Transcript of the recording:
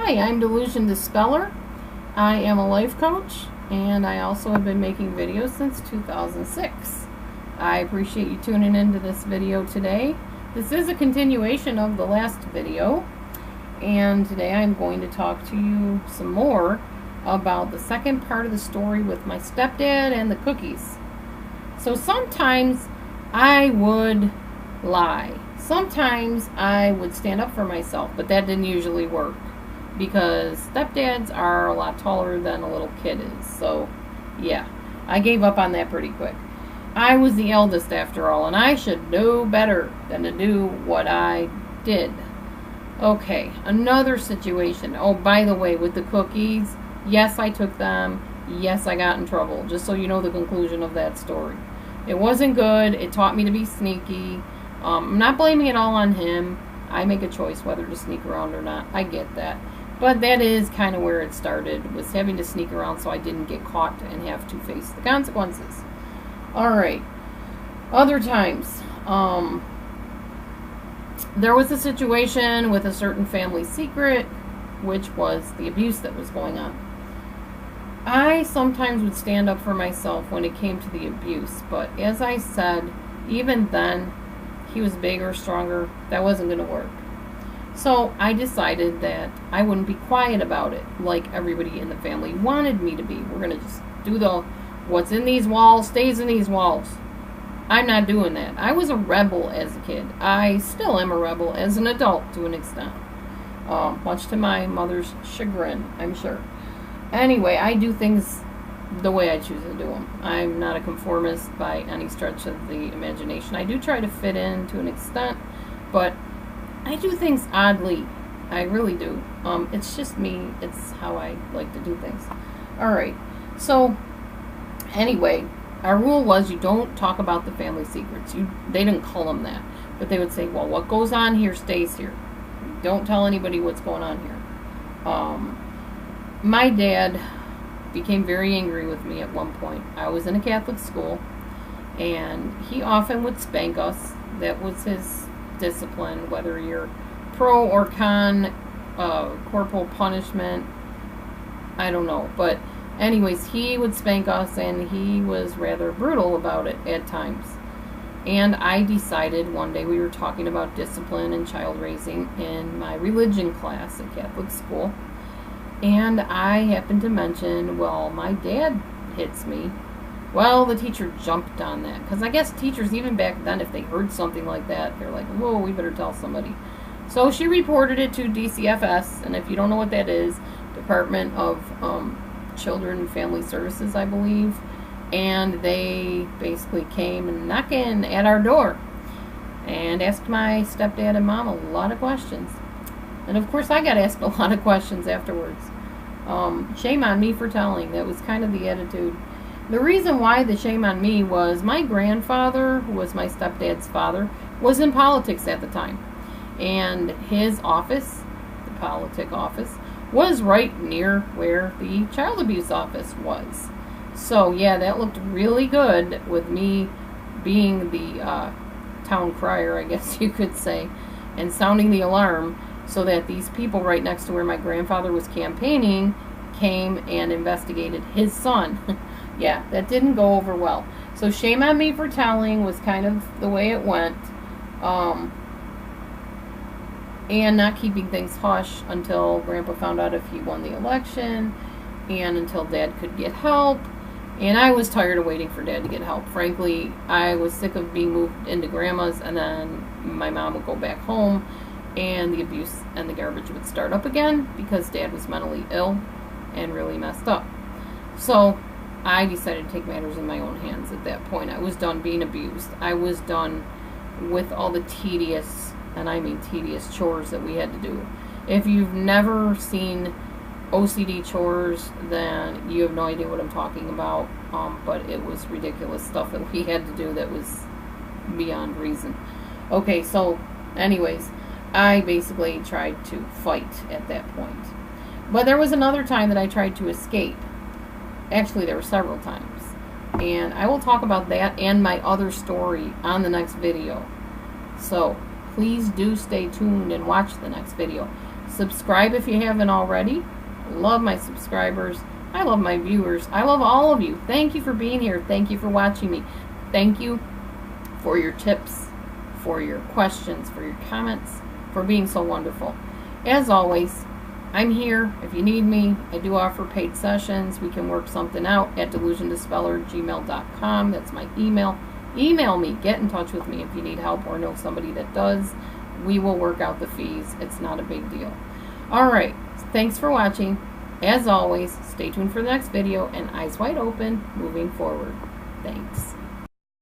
Hi, I'm Delusion the Speller. I am a life coach, and I also have been making videos since 2006. I appreciate you tuning into this video today. This is a continuation of the last video, and today I'm going to talk to you some more about the second part of the story with my stepdad and the cookies. So sometimes I would lie. Sometimes I would stand up for myself, but that didn't usually work because stepdads are a lot taller than a little kid is. So yeah, I gave up on that pretty quick. I was the eldest after all, and I should know better than to do what I did. Okay, another situation. Oh, by the way, with the cookies, yes, I took them. Yes, I got in trouble, just so you know the conclusion of that story. It wasn't good. It taught me to be sneaky. I'm not blaming it all on him. I make a choice whether to sneak around or not. I get that. But that is kind of where it started, was having to sneak around so I didn't get caught and have to face the consequences. Alright. Other times, there was a situation with a certain family secret, which was the abuse that was going on. I sometimes would stand up for myself when it came to the abuse, but as I said, even then, he was bigger, stronger. That wasn't going to work. So I decided that I wouldn't be quiet about it like everybody in the family wanted me to be. We're going to just do the what's in these walls stays in these walls. I'm not doing that. I was a rebel as a kid. I still am a rebel as an adult to an extent. Much to my mother's chagrin, I'm sure. Anyway, I do things the way I choose to do them. I'm not a conformist by any stretch of the imagination. I do try to fit in to an extent, but I do things oddly. I really do. It's just me. It's how I like to do things. Alright, so anyway, our rule was you don't talk about the family secrets. They didn't call them that, but they would say, well, what goes on here stays here. Don't tell anybody what's going on here. My dad became very angry with me at one point. I was in a Catholic school, and he often would spank us. That was his discipline, whether you're pro or con, corporal punishment, I don't know. But anyways, he would spank us, and he was rather brutal about it at times. And I decided one day, we were talking about discipline and child raising in my religion class at Catholic school, and I happened to mention, well, my dad hits me. Well, the teacher jumped on that, because I guess teachers, even back then, if they heard something like that, they're like, whoa, we better tell somebody. So she reported it to DCFS, and if you don't know what that is, Department of Children and Family Services, I believe, and they basically came and knocking at our door and asked my stepdad and mom a lot of questions. And of course I got asked a lot of questions afterwards. Shame on me for telling. That was kind of the attitude. The reason why the shame on me was my grandfather, who was my stepdad's father, was in politics at the time. And his office, the politic office, was right near where the child abuse office was. So yeah, that looked really good with me being the town crier, I guess you could say, and sounding the alarm, so that these people right next to where my grandfather was campaigning came and investigated his son. Yeah, that didn't go over well. So shame on me for telling was kind of the way it went. And not keeping things hush until Grandpa found out if he won the election, and until Dad could get help. And I was tired of waiting for Dad to get help. Frankly, I was sick of being moved into Grandma's, and then my mom would go back home, and the abuse and the garbage would start up again because Dad was mentally ill and really messed up. So I decided to take matters in my own hands at that point. I was done being abused. I was done with all the tedious, and I mean tedious, chores that we had to do. If you've never seen OCD chores, then you have no idea what I'm talking about. But it was ridiculous stuff that we had to do that was beyond reason. Okay, so anyways, I basically tried to fight at that point. But there was another time that I tried to escape. Actually, there were several times. And I will talk about that and my other story on the next video. So please do stay tuned and watch the next video. Subscribe if you haven't already. I love my subscribers. I love my viewers. I love all of you. Thank you for being here. Thank you for watching me. Thank you for your tips, for your questions, for your comments, for being so wonderful. As always, I'm here if you need me. I do offer paid sessions. We can work something out at delusiondispeller@gmail.com. That's my email. Email me. Get in touch with me if you need help or know somebody that does. We will work out the fees. It's not a big deal. All right. Thanks for watching. As always, stay tuned for the next video and eyes wide open moving forward. Thanks.